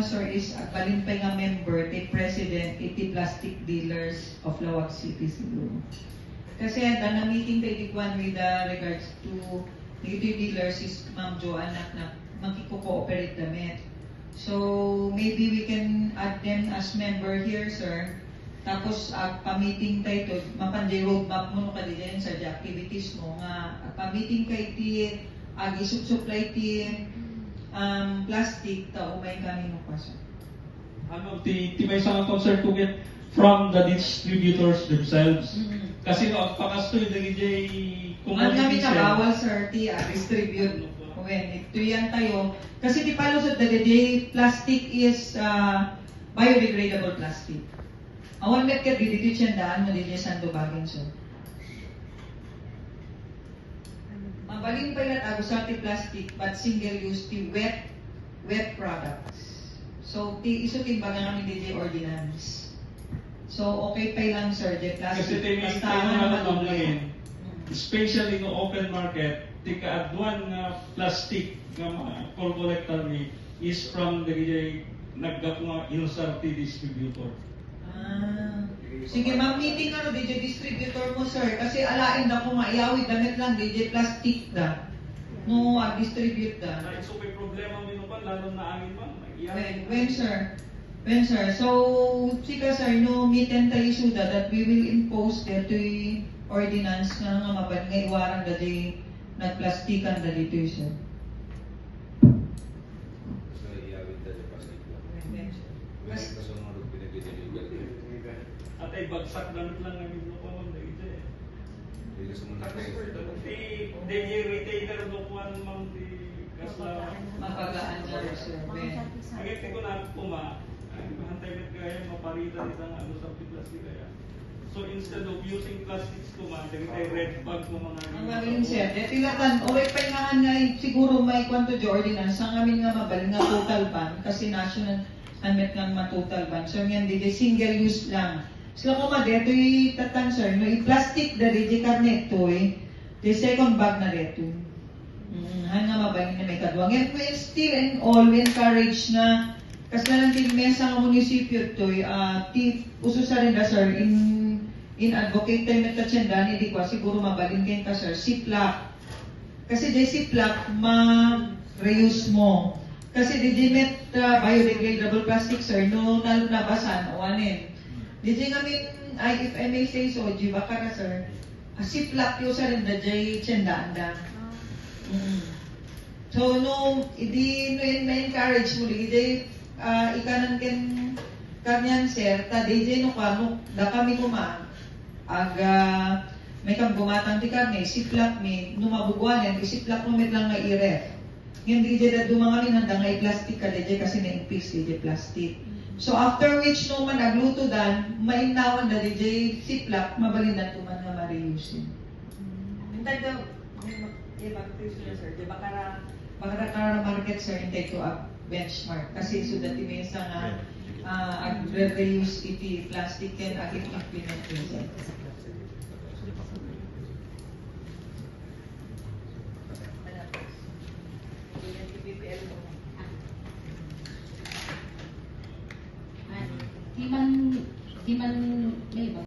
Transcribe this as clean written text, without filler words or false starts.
sir is balimpay nga member, the president, iti plastic dealers of Lawag City siguro. Kasi na meeting tayo ikwan with regards to iti dealers is Ma'am Joanna na makiko-cooperate damit. So maybe we can add them as member here, sir. Tapos pa-meeting tayo to, mapanday roadmap mo no kadilyan sa activities mo nga pa-meeting kay ti isup-supply ti plastic ta umay kami mo pa sir. Ano ti may isang concern to get from the distributors themselves. Kasi no pakastoy dagiti commodities. Ang bawal sir ti distribute when ito yan tayo kasi ti palusot dagiti plastic is biodegradable plastic. Awan met ka dito tiyandaan mo dito sa Sandubagin sir. Mabalin pa ilat agusati plastic but single use ti wet products. So iso timbangan namin dito ordinance. So okay pa lang sir, the plastic. Kasi naman especially no open market, ti kaadwan nga plastic nga collector ni is from the naggawa inserti distributor. Sige, mag-meeting ano, DJ distributor mo, sir. Kasi alain na kung maiyawid damit lang, DJ plastic da. No, distribute da. So, may problema mo pa, lalo na angin ba? When, sir? When, sir? So, sika, sir, no, meet and tayo suda that we will impose there to ordinance nga nga mabad nga iwarang da di nagplastikan da dito, sir. At ay bagsak damit lang ang ibig ko man dito eh. Di retailer dokuan mang di kasla mapagaan na sir. Agad ko na puma. Hantay met kaya maparita nito nga ano sa plastic kaya. So instead of using plastics kuma, dili tay red bag mo mga. Ang magaling sir, tilatan oy paingahan nga siguro may kwanto di ordinance ang amin nga mabal nga total ban kasi national met nga ma-total ban. So yan di single use lang. Sila ko madeto tatan sir, no i-plastic da di karnet to the second bag na deto. Hanga mabay na may kadwang. And we still and all we encourage na kasi lang din mesa ng munisipyo to uso sa rin da sir in advocate tayo met katsendani di kwa siguro mabalin kayo ka sir siplak. Kasi di siplak ma-reuse mo. Kasi di met biodegradable plastic sir no nabasan o anin. Dito ngamin, if I may say so, di ba ka sir, siplak yung sa rin na jay tiyandaan. So, no, hindi na-encourage mo, hindi, ikanan kanyan sir, ta DJ no kamo, da kami kuma, may kang gumatang di kami, siplak mi, numabuguanan, isiplak mo met lang nga i-ref. Ngayon DJ da dumang kami nanda nga i-plastic ka DJ kasi na-impix DJ plastic. So after which no man nagluto dan, mainawan na DJ siplak, mabalin na tuman nga ma-reuse. Hintay daw, sir, di ba kara market sir, hintay to a benchmark. Kasi so dati may isa nga ag-reuse iti plastic and ag-implement sir. Di man